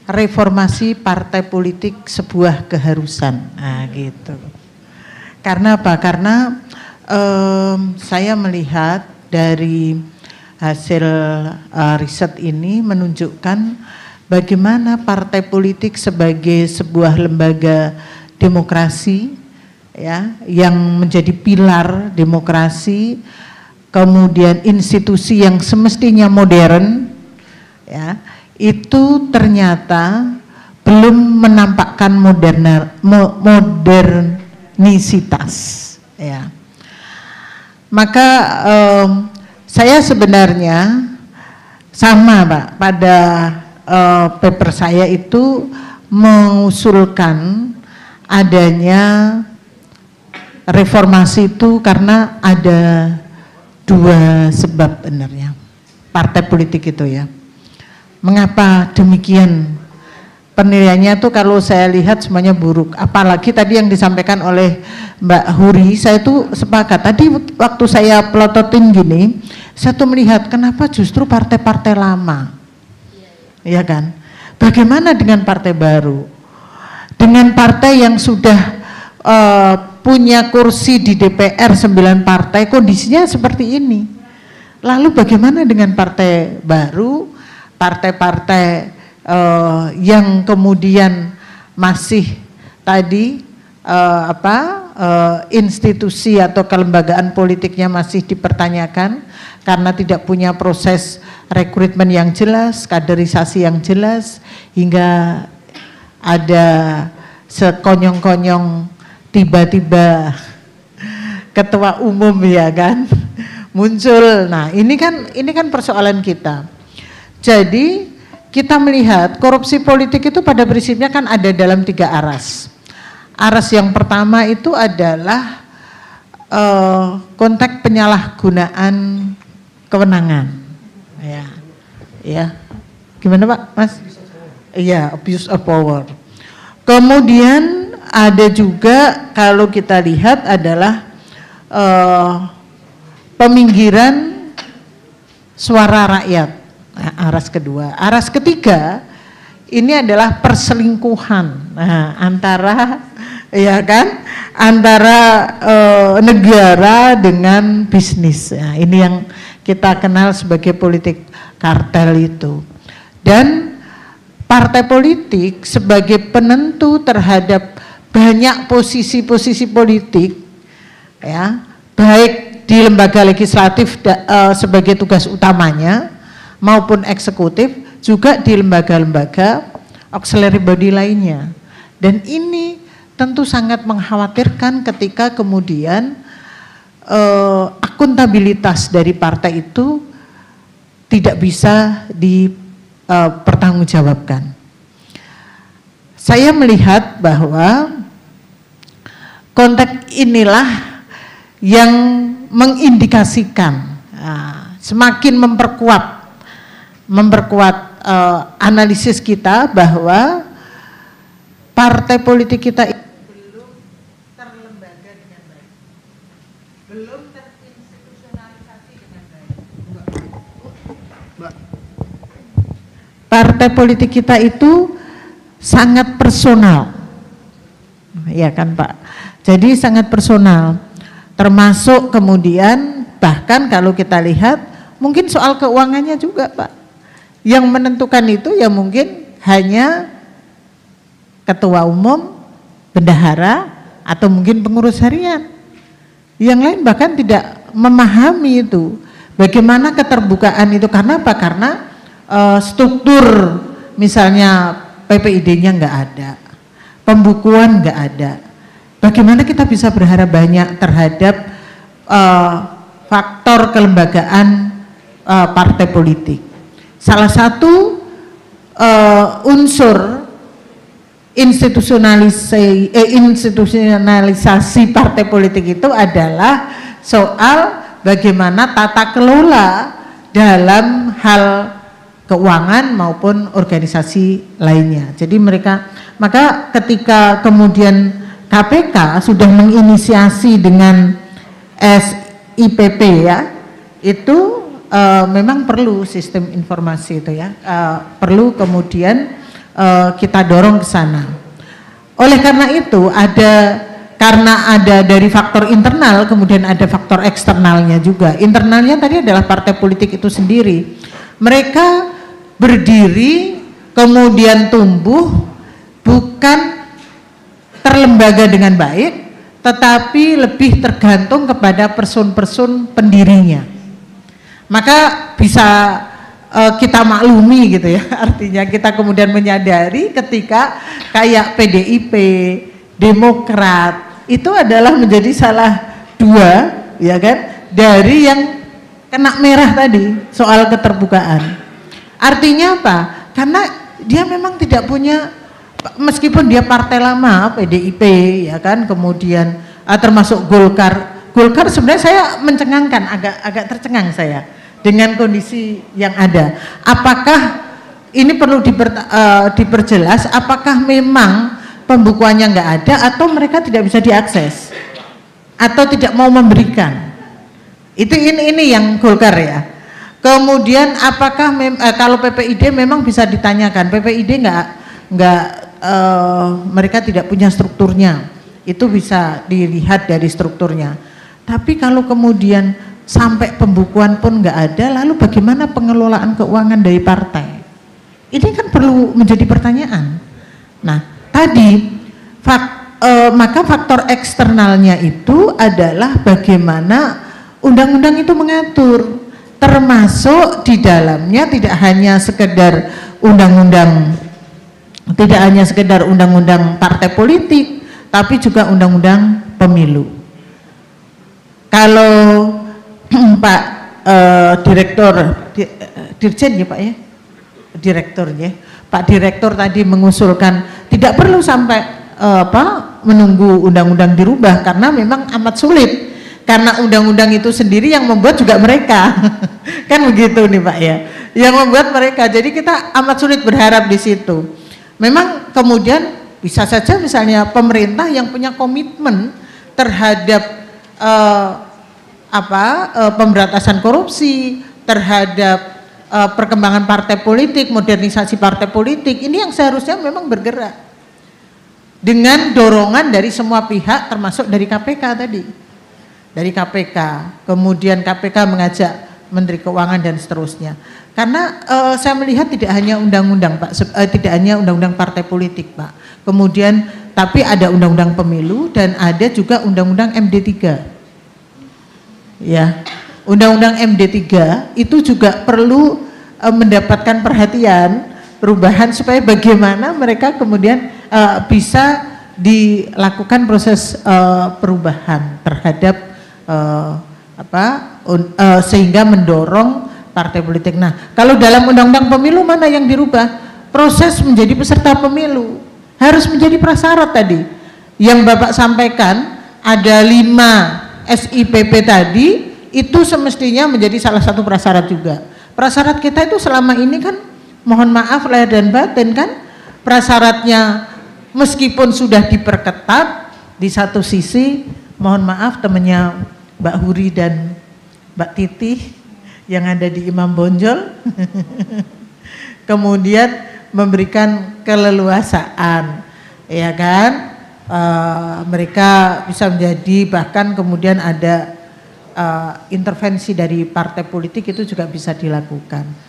reformasi partai politik sebuah keharusan. Nah, gitu. Karena apa? Karena saya melihat dari hasil riset ini menunjukkan bagaimana partai politik sebagai sebuah lembaga demokrasi, ya, yang menjadi pilar demokrasi, kemudian institusi yang semestinya modern, ya, itu ternyata belum menampakkan modernisitas, ya. Maka saya sebenarnya sama, Pak, pada paper saya itu mengusulkan adanya reformasi itu karena ada dua sebab sebenarnya partai politik itu, ya. Mengapa demikian? Penilaiannya tuh kalau saya lihat semuanya buruk. Apalagi tadi yang disampaikan oleh Mbak Huri, saya tuh sepakat. Tadi waktu saya pelototin gini, saya tuh melihat kenapa justru partai-partai lama, ya kan? Bagaimana dengan partai baru? Dengan partai yang sudah punya kursi di DPR 9 partai, kondisinya seperti ini. Lalu bagaimana dengan partai baru, partai-partai yang kemudian masih tadi institusi atau kelembagaan politiknya masih dipertanyakan karena tidak punya proses rekrutmen yang jelas, kaderisasi yang jelas, hingga ada sekonyong-konyong tiba-tiba ketua umum, ya kan, muncul. Nah, ini kan persoalan kita. Jadi kita melihat korupsi politik itu pada prinsipnya kan ada dalam 3 aras. Aras yang pertama itu adalah konteks penyalahgunaan kewenangan, ya. Gimana, Pak, Mas? Iya, abuse of power. Kemudian ada juga kalau kita lihat adalah peminggiran suara rakyat. Nah, aras kedua. Aras ketiga ini adalah perselingkuhan, nah, antara, ya kan, antara negara dengan bisnis. Nah, ini yang kita kenal sebagai politik kartel itu. Dan partai politik sebagai penentu terhadap banyak posisi-posisi politik, ya, baik di lembaga legislatif sebagai tugas utamanya maupun eksekutif, juga di lembaga-lembaga auxiliary body lainnya. Dan ini tentu sangat mengkhawatirkan ketika kemudian akuntabilitas dari partai itu tidak bisa dipertanggungjawabkan. Saya melihat bahwa konteks inilah yang mengindikasikan semakin memperkuat analisis kita bahwa partai politik kita belum terlembaga dengan baik, belum terinstitusionalisasi dengan baik. Partai politik kita itu sangat personal, ya kan, Pak? Jadi sangat personal, termasuk kemudian bahkan kalau kita lihat mungkin soal keuangannya juga, Pak. Yang menentukan itu ya mungkin hanya ketua umum, bendahara, atau mungkin pengurus harian. Yang lain bahkan tidak memahami itu. Bagaimana keterbukaan itu, karena apa? Karena struktur misalnya PPID-nya nggak ada, pembukuan nggak ada. Bagaimana kita bisa berharap banyak terhadap faktor kelembagaan partai politik? Salah satu unsur institusionalisasi partai politik itu adalah soal bagaimana tata kelola dalam hal keuangan maupun organisasi lainnya. Jadi maka ketika kemudian KPK sudah menginisiasi dengan SIPP, ya, itu memang perlu sistem informasi itu, ya, perlu kemudian kita dorong ke sana. Oleh karena itu karena ada dari faktor internal, kemudian ada faktor eksternalnya juga. Internalnya tadi adalah partai politik itu sendiri. Mereka berdiri, kemudian tumbuh, bukan terlembaga dengan baik, tetapi lebih tergantung kepada person-person pendirinya. Maka bisa kita maklumi gitu ya, artinya kita kemudian menyadari ketika kayak PDIP, Demokrat, itu adalah menjadi salah dua, ya kan, dari yang kena merah tadi soal keterbukaan. Artinya apa? Karena dia memang tidak punya, meskipun dia partai lama, PDIP, ya kan, kemudian termasuk Golkar sebenarnya saya mencengangkan, agak tercengang saya dengan kondisi yang ada. Apakah ini perlu diperjelas? Apakah memang pembukuannya nggak ada atau mereka tidak bisa diakses atau tidak mau memberikan? Ini yang Golkar ya. Kemudian apakah kalau PPID memang bisa ditanyakan, PPID mereka tidak punya strukturnya, itu bisa dilihat dari strukturnya. Tapi kalau kemudian sampai pembukuan pun nggak ada, lalu bagaimana pengelolaan keuangan dari partai? Ini kan perlu menjadi pertanyaan. Nah, tadi maka faktor eksternalnya itu adalah bagaimana undang-undang itu mengatur, termasuk di dalamnya tidak hanya sekedar undang-undang partai politik, tapi juga undang-undang pemilu. Kalau Pak Dirjen ya Pak ya, direkturnya, Pak Direktur tadi mengusulkan tidak perlu sampai menunggu undang-undang dirubah karena memang amat sulit, karena undang-undang itu sendiri yang membuat juga mereka kan begitu nih Pak ya, yang membuat mereka, jadi kita amat sulit berharap di situ. Memang kemudian bisa saja misalnya pemerintah yang punya komitmen terhadap pemberantasan korupsi, terhadap perkembangan partai politik, modernisasi partai politik, ini yang seharusnya memang bergerak dengan dorongan dari semua pihak, termasuk dari KPK tadi, dari KPK, kemudian KPK mengajak Menteri Keuangan dan seterusnya. Karena saya melihat tidak hanya undang-undang Pak, tidak hanya undang-undang partai politik Pak, kemudian tapi ada undang-undang pemilu dan ada juga undang-undang MD3 ya. Undang-undang MD3 itu juga perlu mendapatkan perhatian, perubahan supaya bagaimana mereka kemudian bisa dilakukan proses perubahan terhadap sehingga mendorong partai politik. Nah, kalau dalam undang-undang pemilu mana yang dirubah? Proses menjadi peserta pemilu harus menjadi prasyarat tadi yang Bapak sampaikan, ada 5 SIPP tadi, itu semestinya menjadi salah satu prasyarat juga. Prasyarat kita itu selama ini kan, mohon maaf lahir dan batin kan, prasyaratnya meskipun sudah diperketat, di satu sisi mohon maaf temannya Mbak Huri dan Mbak Titi yang ada di Imam Bonjol kemudian memberikan keleluasaan, ya kan, mereka bisa menjadi, bahkan kemudian ada intervensi dari partai politik itu juga bisa dilakukan.